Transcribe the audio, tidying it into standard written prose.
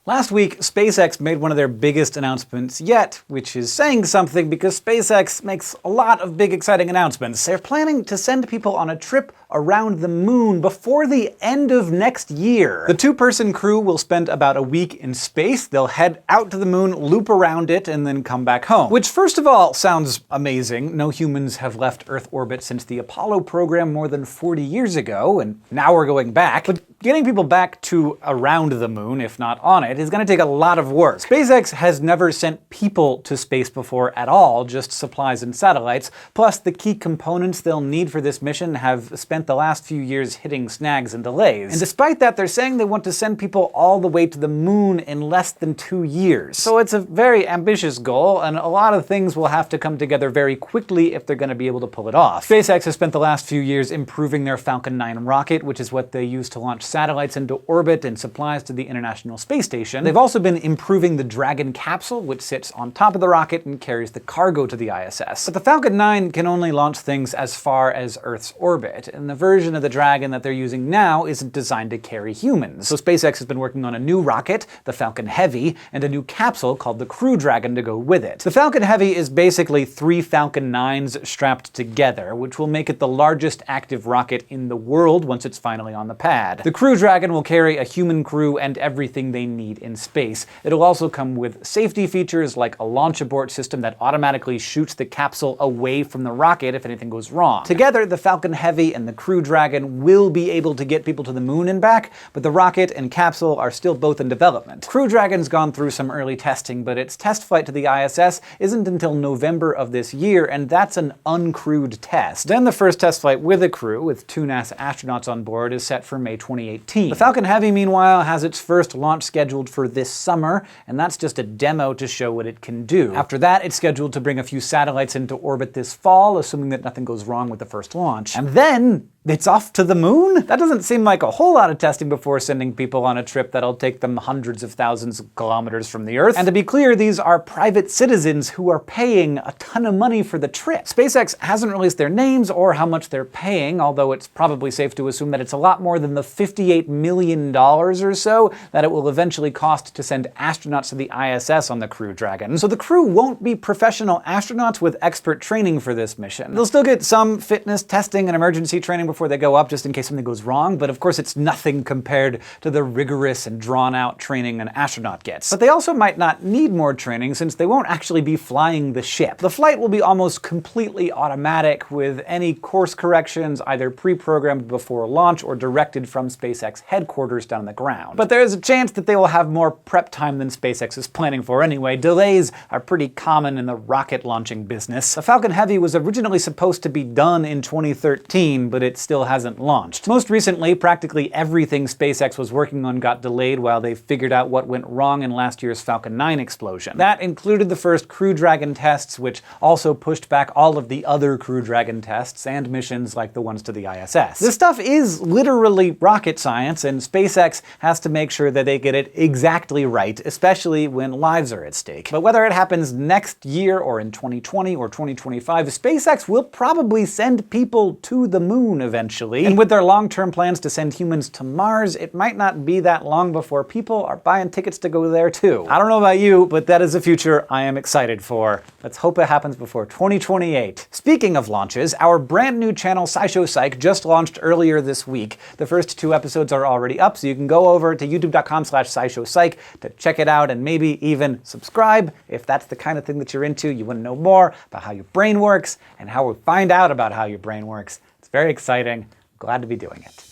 Last week, SpaceX made one of their biggest announcements yet, which is saying something because SpaceX makes a lot of big exciting announcements. They're planning to send people on a trip around the moon before the end of next year. The two-person crew will spend about a week in space. They'll head out to the moon, loop around it, and then come back home. Which, first of all, sounds amazing. No humans have left Earth orbit since the Apollo program more than 40 years ago, and now we're going back. But getting people back to around the moon, if not on it, is going to take a lot of work. SpaceX has never sent people to space before at all, just supplies and satellites. Plus, the key components they'll need for this mission have spent the last few years hitting snags and delays. And despite that, they're saying they want to send people all the way to the moon in less than 2 years. So it's a very ambitious goal, and a lot of things will have to come together very quickly if they're going to be able to pull it off. SpaceX has spent the last few years improving their Falcon 9 rocket, which is what they use to launch satellites into orbit and supplies to the International Space Station. They've also been improving the Dragon capsule, which sits on top of the rocket and carries the cargo to the ISS. But the Falcon 9 can only launch things as far as Earth's orbit, and the version of the Dragon that they're using now isn't designed to carry humans. So SpaceX has been working on a new rocket, the Falcon Heavy, and a new capsule called the Crew Dragon to go with it. The Falcon Heavy is basically 3 Falcon 9s strapped together, which will make it the largest active rocket in the world once it's finally on the pad. The Crew Dragon will carry a human crew and everything they need in space. It'll also come with safety features like a launch abort system that automatically shoots the capsule away from the rocket if anything goes wrong. Together, the Falcon Heavy and the Crew Dragon will be able to get people to the moon and back, but the rocket and capsule are still both in development. Crew Dragon's gone through some early testing, but its test flight to the ISS isn't until November of this year, and that's an uncrewed test. Then the first test flight with a crew, with 2 NASA astronauts on board, is set for May 2018. The Falcon Heavy, meanwhile, has its first launch scheduled for this summer, and that's just a demo to show what it can do. After that, it's scheduled to bring a few satellites into orbit this fall, assuming that nothing goes wrong with the first launch. And then it's off to the moon? That doesn't seem like a whole lot of testing before sending people on a trip that'll take them hundreds of thousands of kilometers from the Earth. And to be clear, these are private citizens who are paying a ton of money for the trip. SpaceX hasn't released their names or how much they're paying, although it's probably safe to assume that it's a lot more than the $58 million or so that it will eventually cost to send astronauts to the ISS on the Crew Dragon. So the crew won't be professional astronauts with expert training for this mission. They'll still get some fitness testing and emergency training before they go up, just in case something goes wrong, but of course it's nothing compared to the rigorous and drawn-out training an astronaut gets. But they also might not need more training since they won't actually be flying the ship. The flight will be almost completely automatic, with any course corrections either pre-programmed before launch or directed from SpaceX headquarters down the ground. But there is a chance that they will have more prep time than SpaceX is planning for anyway. Delays are pretty common in the rocket launching business. The Falcon Heavy was originally supposed to be done in 2013, but it still hasn't launched. Most recently, practically everything SpaceX was working on got delayed while they figured out what went wrong in last year's Falcon 9 explosion. That included the first Crew Dragon tests, which also pushed back all of the other Crew Dragon tests and missions like the ones to the ISS. This stuff is literally rocket science, and SpaceX has to make sure that they get it exactly right, especially when lives are at stake. But whether it happens next year or in 2020 or 2025, SpaceX will probably send people to the moon eventually. And with their long-term plans to send humans to Mars, it might not be that long before people are buying tickets to go there too. I don't know about you, but that is a future I am excited for. Let's hope it happens before 2028. Speaking of launches, our brand new channel SciShow Psych just launched earlier this week. The first 2 episodes are already up, so you can go over to youtube.com/SciShowPsych to check it out and maybe even subscribe if that's the kind of thing that you're into. You want to know more about how your brain works and how we find out about how your brain works. It's very exciting. Glad to be doing it.